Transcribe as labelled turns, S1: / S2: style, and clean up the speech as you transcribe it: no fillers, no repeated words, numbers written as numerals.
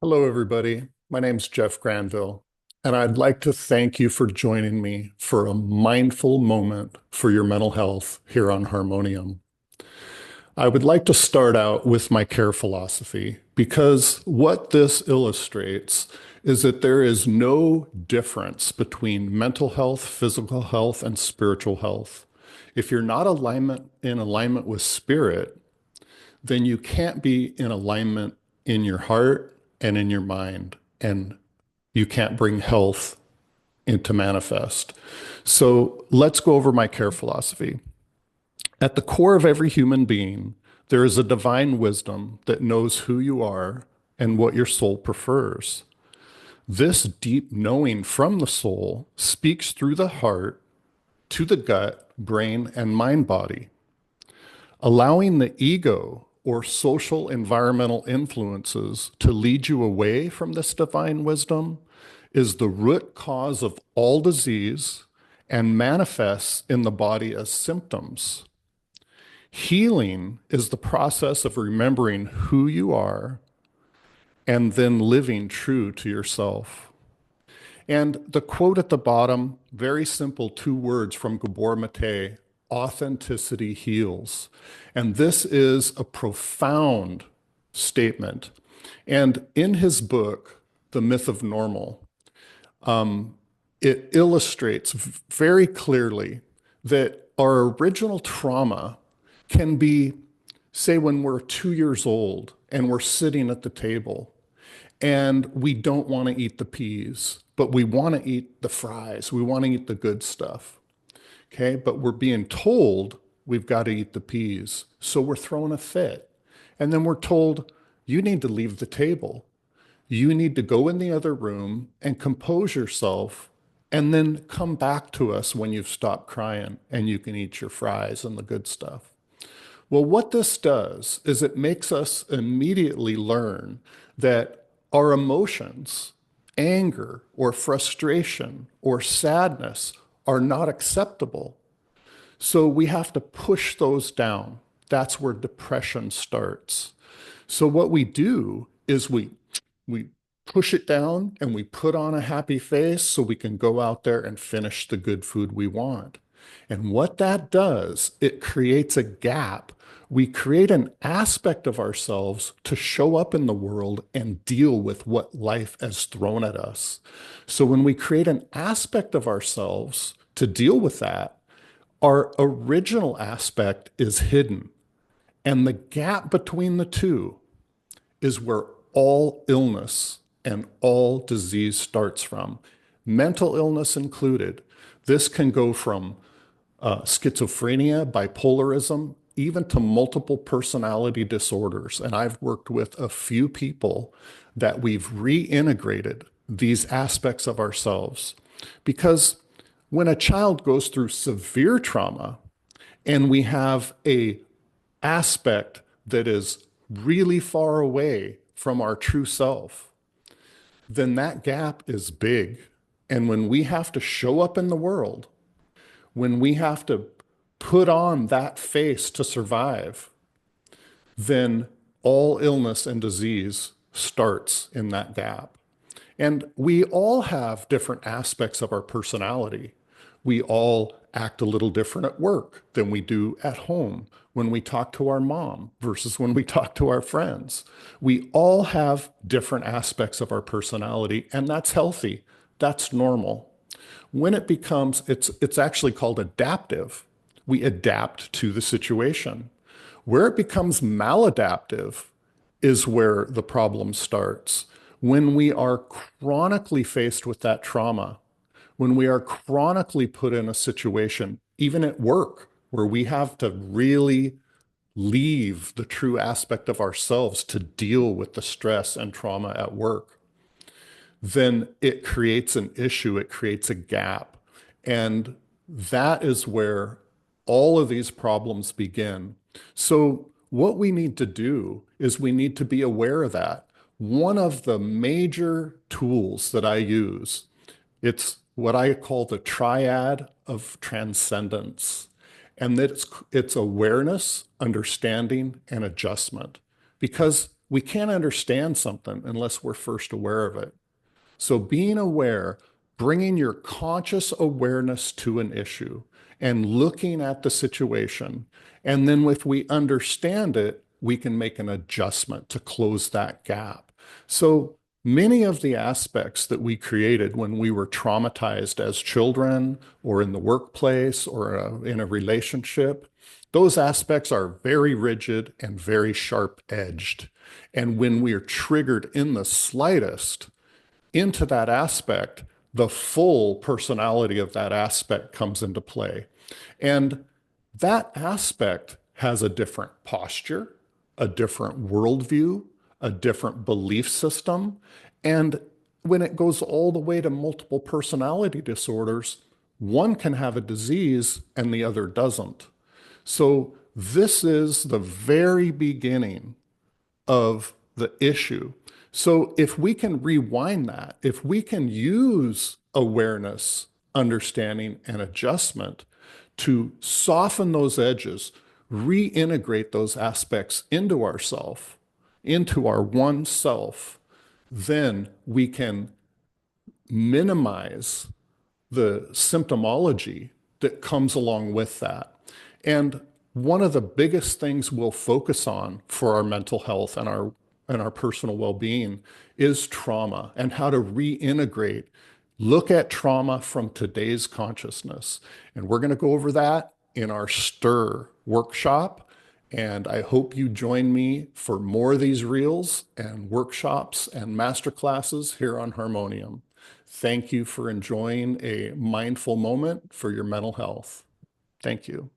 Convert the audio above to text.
S1: Hello, everybody. My name's Jeff Granville, and I'd like to thank you for joining me for a mindful moment for your mental health here on Harmonium. I would like to start out with my care philosophy because what this illustrates is that there is no difference between mental health, physical health, and spiritual health. If you're not in alignment with spirit, then you can't be in alignment in your heart and in your mind, and you can't bring health into manifest. So let's go over my care philosophy. At the core of every human being, there is a divine wisdom that knows who you are and what your soul prefers. This deep knowing from the soul speaks through the heart to the gut, brain, and mind body. Allowing the ego or social environmental influences to lead you away from this divine wisdom is the root cause of all disease and manifests in the body as symptoms. Healing is the process of remembering who you are and then living true to yourself. And the quote at the bottom, very simple, two words from Gabor Mate: authenticity heals. And this is a profound statement. And in his book, The Myth of Normal, it illustrates very clearly that our original trauma can be, say, when we're 2 years old and we're sitting at the table and we don't want to eat the peas, but we want to eat the fries. We want to eat the good stuff. Okay. But we're being told we've got to eat the peas. So we're throwing a fit. And then we're told, you need to leave the table. You need to go in the other room and compose yourself and then come back to us when you've stopped crying and you can eat your fries and the good stuff. Well, what this does is it makes us immediately learn that our emotions, anger or frustration or sadness, are not acceptable. So we have to push those down. That's where depression starts. So what we do is we push it down and we put on a happy face so we can go out there and finish the good food we want. And what that does, it creates a gap. We create an aspect of ourselves to show up in the world and deal with what life has thrown at us. So when we create an aspect of ourselves to deal with that, our original aspect is hidden. And the gap between the two is where all illness and all disease starts from, mental illness included. This can go from schizophrenia, bipolarism, even to multiple personality disorders. And I've worked with a few people that we've reintegrated these aspects of ourselves. Because when a child goes through severe trauma and we have a aspect that is really far away from our true self, then that gap is big. And when we have to show up in the world, when we have to put on that face to survive, then all illness and disease starts in that gap. And we all have different aspects of our personality. We all act a little different at work than we do at home when we talk to our mom versus when we talk to our friends. We all have different aspects of our personality, and that's healthy. That's normal. When it becomes, it's actually called adaptive. We adapt to the situation. Where it becomes maladaptive is where the problem starts. When we are chronically faced with that trauma, when we are chronically put in a situation, even at work, where we have to really leave the true aspect of ourselves to deal with the stress and trauma at work, then it creates an issue, it creates a gap. And that is where all of these problems begin. So, what we need to do is we need to be aware of that. One of the major tools that I use, it's what I call the triad of transcendence. And that it's awareness, understanding, and adjustment. Because we can't understand something unless we're first aware of it. So being aware, bringing your conscious awareness to an issue and looking at the situation. And then if we understand it, we can make an adjustment to close that gap. So many of the aspects that we created when we were traumatized as children or in the workplace or in a relationship, those aspects are very rigid and very sharp edged. And when we are triggered in the slightest, into that aspect, the full personality of that aspect comes into play. And that aspect has a different posture, a different worldview, a different belief system. And when it goes all the way to multiple personality disorders, one can have a disease and the other doesn't. So, this is the very beginning of the issue. So if we can rewind that, if we can use awareness, understanding, and adjustment to soften those edges, reintegrate those aspects into ourself, into our one self, then we can minimize the symptomology that comes along with that. And one of the biggest things we'll focus on for our mental health and our personal well-being is trauma and how to reintegrate, look at trauma from today's consciousness. And we're going to go over that in our STIR workshop. And I hope you join me for more of these reels and workshops and masterclasses here on Harmonium. Thank you for enjoying a mindful moment for your mental health. Thank you.